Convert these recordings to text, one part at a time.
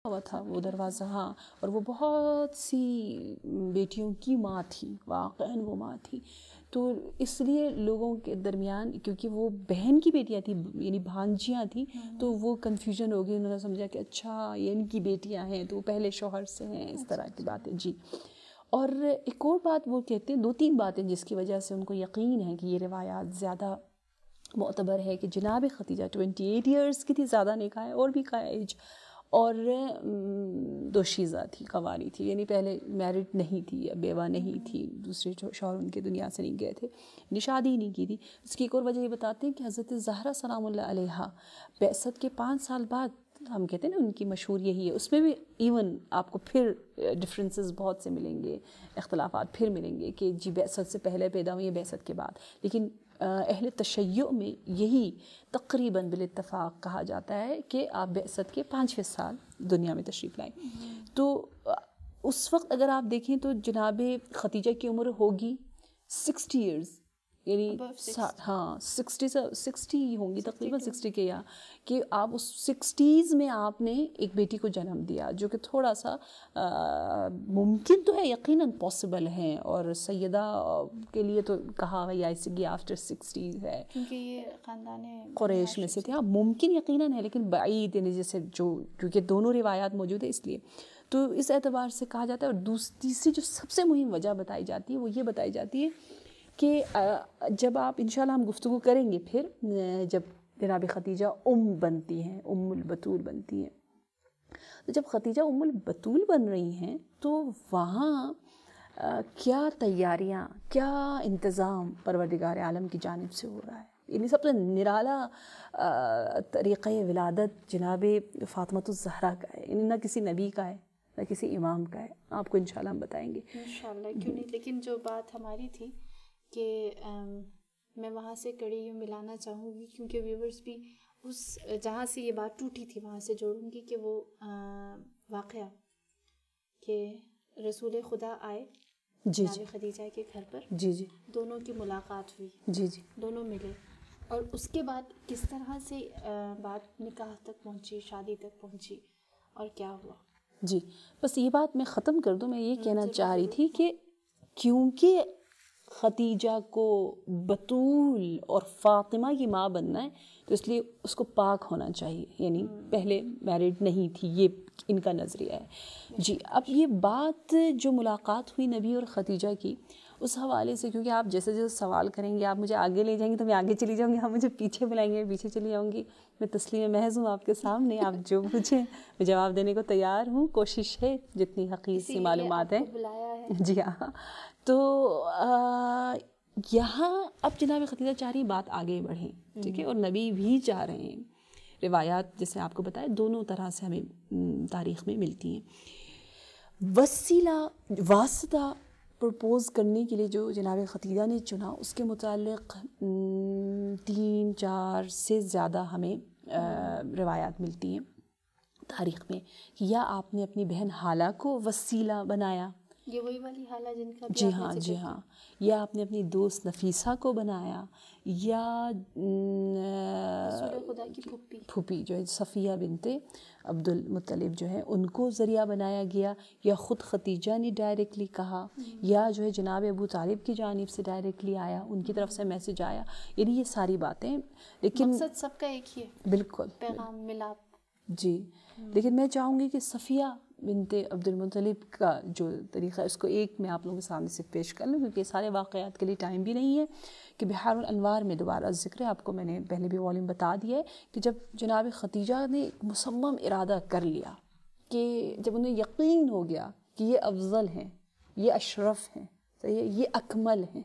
ہوا تھا وہ دروازہ، ہاں، اور وہ بہت سی بیٹیوں کی ماں تھی، واقعاً وہ ماں تھی. تو اس لیے لوگوں کے درمیان، کیونکہ وہ بہن کی بیٹیاں تھیں، یعنی بھانجیاں تھیں، تو وہ کنفیوژن ہو گئی. انہوں نے سمجھا کہ اچھا یہ ان کی بیٹیاں ہیں تو وہ پہلے شوہر سے ہیں، اس طرح کی باتیں. جی. اور ایک اور بات وہ کہتے ہیں، 2-3 باتیں جس کی وجہ سے ان کو یقین ہے کہ یہ روایات زیادہ معتبر ہے، کہ جناب ختیجہ 28 ایئرس کی تھی، زیادہ نہیں کہا ہے، اور بھی کہا ہے ایج، اور دوشیزہ تھی، کنواری تھی، یعنی پہلے میرڈ نہیں تھی، یا بیوہ نہیں تھی، دوسرے شوہر ان کے دنیا سے نہیں گئے تھے، یعنی شادی نہیں کی تھی. اس کی ایک اور وجہ یہ بتاتے ہیں کہ حضرت زہرا سلام اللہ علیہا بعثت کے 5 سال بعد، ہم کہتے ہیں نا ان کی مشہور یہی ہے، اس میں بھی ایون آپ کو پھر ڈفرینسز بہت سے ملیں گے، اختلافات پھر ملیں گے کہ جی بعثت سے پہلے پیدا ہوئی ہے، بعثت کے بعد، لیکن اہل تشیع میں یہی تقریباً بالاتفاق کہا جاتا ہے کہ آپ بعثت کے 5ویں سال دنیا میں تشریف لائیں. تو اس وقت اگر آپ دیکھیں تو جناب ختیجہ کی عمر ہوگی 60 ایئرز، یعنی ہاں 60 ہوں گی تقریباً، 60 کے، یا کہ آپ اس 60s میں آپ نے ایک بیٹی کو جنم دیا، جو کہ تھوڑا سا ممکن تو ہے، یقیناً پاسبل ہے، اور سیدہ کے لیے تو کہا گیا اس کی آفٹر 60 ہے، کیونکہ یہ خاندان قریش میں سے تھے. ہاں ممکن یقیناً ہے، لیکن بعید، یعنی جیسے جو کیونکہ دونوں روایات موجود ہے اس لیے تو اس اعتبار سے کہا جاتا ہے. اور تیسری جو سب سے مہم وجہ بتائی جاتی ہے وہ یہ بتائی جاتی ہے کہ جب آپ انشاءاللہ ہم گفتگو کریں گے پھر جب جناب ختیجہ بنتی ہیں، البتول بنتی ہیں، تو جب ختیجہ البتول بن رہی ہیں تو وہاں کیا تیاریاں، کیا انتظام پروردگار عالم کی جانب سے ہو رہا ہے. یعنی سب سے نرالا طریقہ ولادت جناب فاطمۃ الزہرا کا ہے، یعنی نہ کسی نبی کا ہے نہ کسی امام کا ہے. آپ کو انشاءاللہ ہم بتائیں گے انشاءاللہ، کیوں نہیں. لیکن جو بات ہماری تھی کہ میں وہاں سے کڑی یوں ملانا چاہوں گی، کیونکہ ویورز بھی اس جہاں سے یہ بات ٹوٹی تھی وہاں سے جوڑوں گی، کہ وہ واقعہ کہ رسول خدا آئے جناب خدیجہ کے گھر پر، جی جی دونوں کی ملاقات ہوئی، جی جی دونوں ملے، اور اس کے بعد کس طرح سے بات نکاح تک پہنچی، شادی تک پہنچی، اور کیا ہوا. جی بس یہ بات میں ختم کر دوں. میں یہ کہنا چاہ رہی تھی کہ کیونکہ ختیجہ کو بتول اور فاطمہ کی ماں بننا ہے تو اس لیے اس کو پاک ہونا چاہیے، یعنی پہلے میرڈ نہیں تھی، یہ ان کا نظریہ ہے. جی اب یہ بات جو ملاقات ہوئی نبی اور ختیجہ کی، اس حوالے سے کیونکہ آپ جیسے جیسے سوال کریں گے آپ مجھے آگے لے جائیں گے تو میں آگے چلی جاؤں گی، آپ مجھے پیچھے بلائیں گے پیچھے چلی جاؤں گی. میں تسلیم محض ہوں آپ کے سامنے، آپ جو پوچھیں میں جواب دینے کو تیار ہوں. کوشش ہے جتنی حقیقی سی معلومات ہیں. جی ہاں. تو یہاں اب جناب ختیجہ چاہ رہی بات آگے بڑھیں، ٹھیک ہے، اور نبی بھی چاہ رہے ہیں. روایات جیسے آپ کو بتائے دونوں طرح سے ہمیں تاریخ میں ملتی ہیں. وسیلہ، واسطہ پرپوز کرنے کے لیے جو جناب ختیجہ نے چنا، اس کے متعلق 3-4 سے زیادہ ہمیں روایات ملتی ہیں تاریخ میں. یا آپ نے اپنی بہن حالہ کو وسیلہ بنایا، یہ وہی والی حالہ جن کا جی ہاں جی ہاں، یا آپ نے اپنی دوست نفیسہ کو بنایا، یا رسول خدا کی پھوپھی جو ہے صفیہ بنت عبد المطلب جو ہے ان کو ذریعہ بنایا گیا، یا خود ختیجہ نے ڈائریکٹلی کہا، یا جو ہے جناب ابو طالب کی جانب سے ڈائریکٹلی آیا، ان کی طرف سے میسج آیا. یعنی یہ ساری باتیں، لیکن مقصد سب کا ایک ہی ہے، بالکل پیغام ملاپ. جی لیکن میں چاہوں گی کہ صفیہ بنت عبد المطلب کا جو طریقہ ہے اس کو ایک میں آپ لوگوں کے سامنے سے پیش کر لوں، کیونکہ سارے واقعات کے لیے ٹائم بھی نہیں ہے. کہ بحار الانوار میں دوبارہ ذکر ہے، آپ کو میں نے پہلے بھی والیوم بتا دیا ہے کہ جب جناب ختیجہ نے ایک مصمم ارادہ کر لیا، کہ جب انہیں یقین ہو گیا کہ یہ افضل ہیں، یہ اشرف ہیں، صحیح ہے، یہ اکمل ہیں،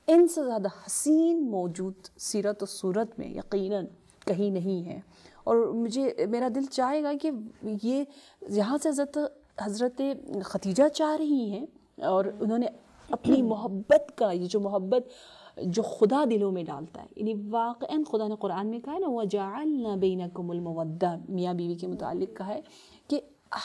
ان سے زیادہ حسین موجود سیرت و صورت میں یقیناً کہیں نہیں ہے. اور میرا دل چاہے گا کہ یہ یہاں سے حضرت ختیجہ چاہ رہی ہیں، اور انہوں نے اپنی محبت کا، یہ جو محبت جو خدا دلوں میں ڈالتا ہے، یعنی واقعاً خدا نے قرآن میں کہا ہے نا وَجَعَلْنَا بَيْنَكُمُ الْمَوَدَّةَ، میاں بیوی کے متعلق کہا ہے کہ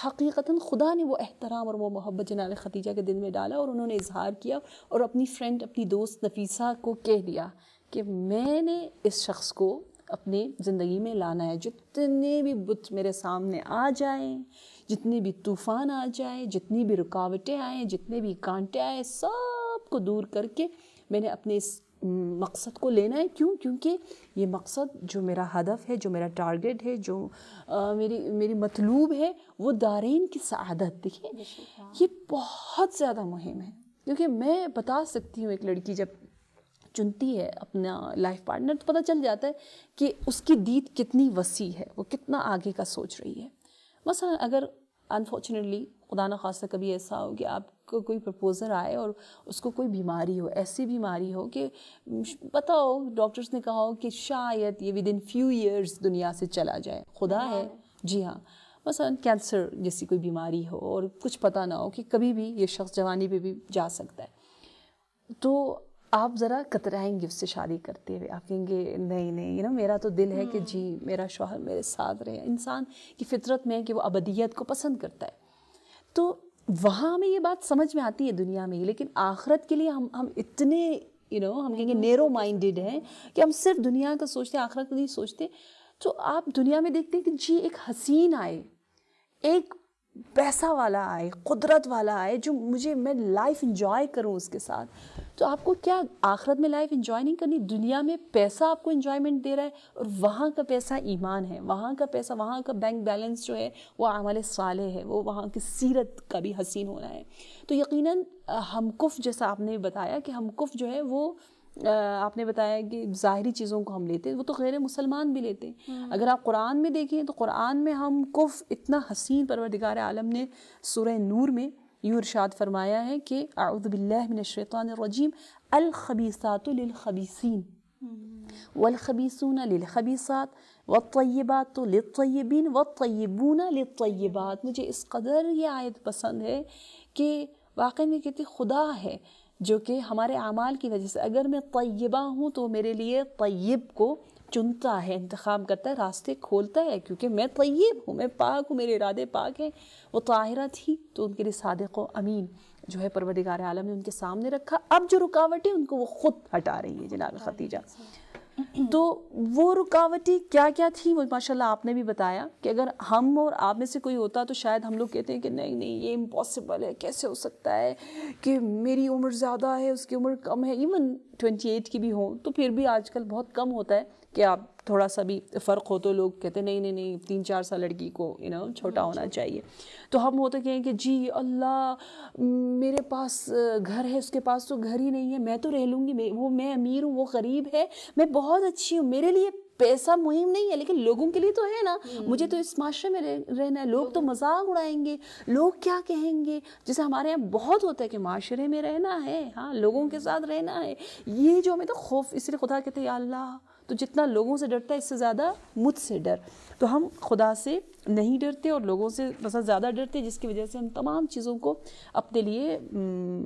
حقیقتاً خدا نے وہ احترام اور وہ محبت جناب ختیجہ کے دل میں ڈالا، اور انہوں نے اظہار کیا اور اپنی فرینڈ، اپنی دوست نفیسہ کو کہہ دیا کہ میں نے اس شخص کو اپنے زندگی میں لانا ہے. جتنے بھی بت میرے سامنے آ جائیں جتنے بھی طوفان آ جائیں، جتنی بھی رکاوٹیں آئیں، جتنے بھی کانٹے آئیں، سب کو دور کر کے میں نے اپنے اس مقصد کو لینا ہے. کیوں؟ کیونکہ یہ مقصد جو میرا ہدف ہے، جو میرا ٹارگیٹ ہے، جو میری مطلوب ہے، وہ دارین کی سعادت. دیکھیں یہ بہت زیادہ مہم ہے، کیونکہ میں بتا سکتی ہوں ایک لڑکی جب چنتی ہے اپنا لائف پارٹنر تو پتہ چل جاتا ہے کہ اس کی دید کتنی وسیع ہے، وہ کتنا آگے کا سوچ رہی ہے. مثلا اگر انفارچونیٹلی خدا نخواستہ کبھی ایسا ہو کہ آپ کو کوئی پرپوزر آئے اور اس کو کوئی بیماری ہو، ایسی بیماری ہو کہ پتہ ہو ڈاکٹرز نے کہا ہو کہ شاید یہ ود ان فیو ایئرز دنیا سے چلا جائے، خدا ہے جی ہاں، مثلا کینسر جیسی کوئی بیماری ہو اور کچھ پتہ نہ ہو کہ کبھی بھی یہ شخص جوانی پہ بھی جا سکتا ہے، تو آپ ذرا کترائیں گے اس سے شادی کرتے ہوئے. آپ کہیں گے نہیں میرا تو دل ہے کہ جی میرا شوہر میرے ساتھ رہے. انسان کی فطرت میں ہے کہ وہ ابدیت کو پسند کرتا ہے. تو وہاں ہمیں یہ بات سمجھ میں آتی ہے دنیا میں ہی، لیکن آخرت کے لیے ہم اتنے ہم کہیں گے نیرو مائنڈیڈ ہیں کہ ہم صرف دنیا کا سوچتے ہیں، آخرت کا نہیں سوچتے. تو آپ دنیا میں دیکھتے ہیں کہ جی ایک حسین آئے، ایک پیسہ والا آئے، قدرت والا آئے، جو میں لائف انجوائے کروں اس کے ساتھ. تو آپ کو کیا آخرت میں لائف انجوائے نہیں کرنی؟ دنیا میں پیسہ آپ کو انجوائمنٹ دے رہا ہے، اور وہاں کا پیسہ ایمان ہے، وہاں کا پیسہ، وہاں کا بینک بیلنس جو ہے وہ عمل صالح ہے، وہ وہاں کی سیرت کا بھی حسین ہونا ہے. تو یقیناً ہم کف جیسا آپ نے بتایا کہ ہم کف جو ہے وہ آپ نے بتایا کہ ظاہری چیزوں کو ہم لیتے ہیں، وہ تو غیر مسلمان بھی لیتے ہیں. اگر آپ قرآن میں دیکھیں تو قرآن میں ہم کف اتنا حسین پروردگار عالم نے سورہ نور میں یوں ارشاد فرمایا ہے کہ اعوذ باللہ من الشیطان الرجیم الخبیثات للخبیثین والخبیثون للخبیثات والطیبات للطیبین والطیبون للطیبات. مجھے اس قدر یہ آیت پسند ہے کہ واقعی میں کہتی خدا ہے جو کہ ہمارے اعمال کی وجہ سے، اگر میں طیبہ ہوں تو میرے لیے طیب کو چنتا ہے، انتخاب کرتا ہے، راستے کھولتا ہے، کیونکہ میں طیب ہوں، میں پاک ہوں، میرے ارادے پاک ہیں. وہ طاہرہ تھی تو ان کے لیے صادق و امین جو ہے پروردگار عالم نے ان کے سامنے رکھا. اب جو رکاوٹیں ان کو وہ خود ہٹا رہی ہے جناب خدیجہ. تو وہ رکاوٹیں کیا کیا تھی وہ ماشاءاللہ آپ نے بھی بتایا کہ اگر ہم اور آپ میں سے کوئی ہوتا تو شاید ہم لوگ کہتے ہیں کہ نہیں یہ امپاسبل ہے، کیسے ہو سکتا ہے کہ میری عمر زیادہ ہے، اس کی عمر کم ہے، ایون 28 کی بھی ہوں تو پھر بھی آج کل بہت کم ہوتا ہے کہ آپ تھوڑا سا بھی فرق ہو تو لوگ کہتے ہیں نہیں 3-4 سال لڑکی کو چھوٹا ہونا چاہیے. تو ہم ہوتے کہیں کہ جی اللہ میرے پاس گھر ہے، اس کے پاس تو گھر ہی نہیں ہے، میں تو رہ لوں گی، میں امیر ہوں، وہ غریب ہے، میں بہت اچھی ہوں، میرے لیے پیسہ مہم نہیں ہے لیکن لوگوں کے لیے تو ہے نا، مجھے تو اس معاشرے میں رہنا ہے، لوگ تو مذاق اڑائیں گے، لوگ کیا کہیں گے. جیسے ہمارے یہاں بہت ہوتا ہے کہ معاشرے میں رہنا ہے، ہاں لوگوں کے ساتھ رہنا ہے، یہ جو ہمیں تو خوف، اس لیے خدا کہتے ہیں یا اللہ تو جتنا لوگوں سے ڈرتا ہے اس سے زیادہ مجھ سے ڈر. تو ہم خدا سے نہیں ڈرتے اور لوگوں سے بس زیادہ ڈرتے، جس کی وجہ سے ہم تمام چیزوں کو اپنے لیے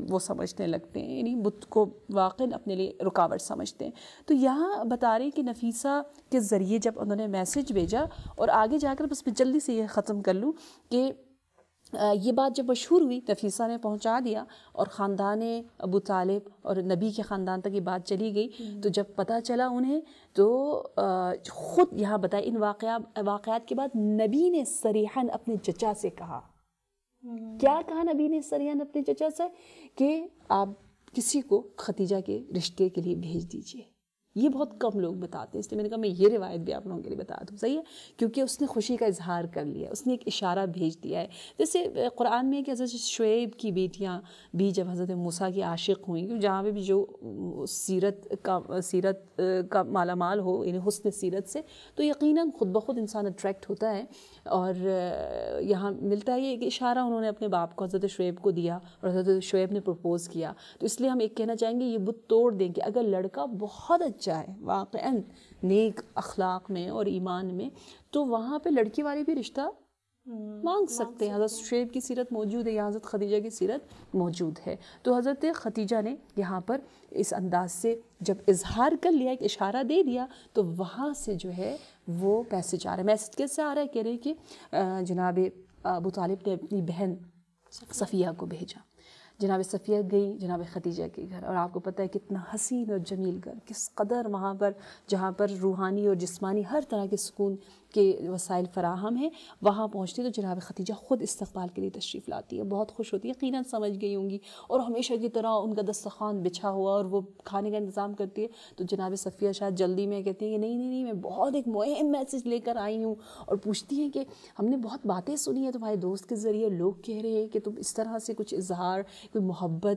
وہ سمجھنے لگتے ہیں، یعنی بت کو واقعاً اپنے لیے رکاوٹ سمجھتے ہیں. تو یہاں بتا رہے کہ نفیسہ کے ذریعے جب انہوں نے میسج بھیجا، اور آگے جا کر بس میں جلدی سے یہ ختم کر لوں کہ یہ بات جب مشہور ہوئی، نفیسہ نے پہنچا دیا اور خاندان ابو طالب اور نبی کے خاندان تک یہ بات چلی گئی. تو جب پتہ چلا انہیں تو خود یہاں بتائے ان واقعات کے بعد نبی نے صریحاً اپنے چچا سے کہا، کیا کہا نبی نے صریحاً اپنے چچا سے کہ آپ کسی کو خدیجہ کے رشتے کے لیے بھیج دیجئے. یہ بہت کم لوگ بتاتے ہیں، اس لیے میں نے کہا میں یہ روایت بھی آپ لوگوں کے لیے بتا دوں، صحیح ہے، کیونکہ اس نے خوشی کا اظہار کر لیا، اس نے ایک اشارہ بھیج دیا ہے. جیسے قرآن میں کہ حضرت شعیب کی بیٹیاں بھی جب حضرت موسیٰ کی عاشق ہوئیں، جہاں پہ بھی جو سیرت کا مالا مال ہو، یعنی حسن سیرت سے، تو یقیناً خود بخود انسان اٹریکٹ ہوتا ہے. اور یہاں ملتا ہے یہ ایک اشارہ انہوں نے اپنے باپ کو حضرت شعیب کو دیا اور حضرت شعیب نے پرپوز کیا. تو اس لیے ہم ایک کہنا چاہیں گے یہ بت توڑ دیں کہ اگر لڑکا بہت اچھا ہے واقعاً نیک اخلاق میں اور ایمان میں، تو وہاں پہ لڑکی والے بھی رشتہ مانگ سکتے ہیں. حضرت شعیب کی سیرت موجود ہے، یا حضرت خدیجہ کی سیرت موجود ہے. تو حضرت خدیجہ نے یہاں پر اس انداز سے جب اظہار کر لیا، ایک اشارہ دے دیا، تو وہاں سے جو ہے وہ میسج آ رہا ہے. میسج کیسے آ رہا ہے؟ کہہ رہے کہ جناب ابو طالب نے اپنی بہن صفیہ کو بھیجا. جناب صفیہ گئی جناب خدیجہ کے گھر، اور آپ کو پتہ ہے کتنا حسین اور جمیل گھر، کس قدر وہاں پر جہاں پر روحانی اور جسمانی ہر طرح کے سکون کے وسائل فراہم ہیں وہاں پہنچتی تو جناب ختیجہ خود استقبال کے لیے تشریف لاتی ہے، بہت خوش ہوتی ہے، یقیناً سمجھ گئی ہوں گی، اور ہمیشہ کی طرح ان کا دسترخوان بچھا ہوا اور وہ کھانے کا انتظام کرتی ہے، تو جناب صفیہ شاید جلدی میں کہتی ہیں کہ نہیں نہیں نہیں، میں بہت ایک مہم میسج لے کر آئی ہوں، اور پوچھتی ہیں کہ ہم نے بہت باتیں سنی ہیں تمہارے دوست کے ذریعے، لوگ کہہ رہے ہیں کہ تم اس طرح سے کچھ اظہار، کوئی محبت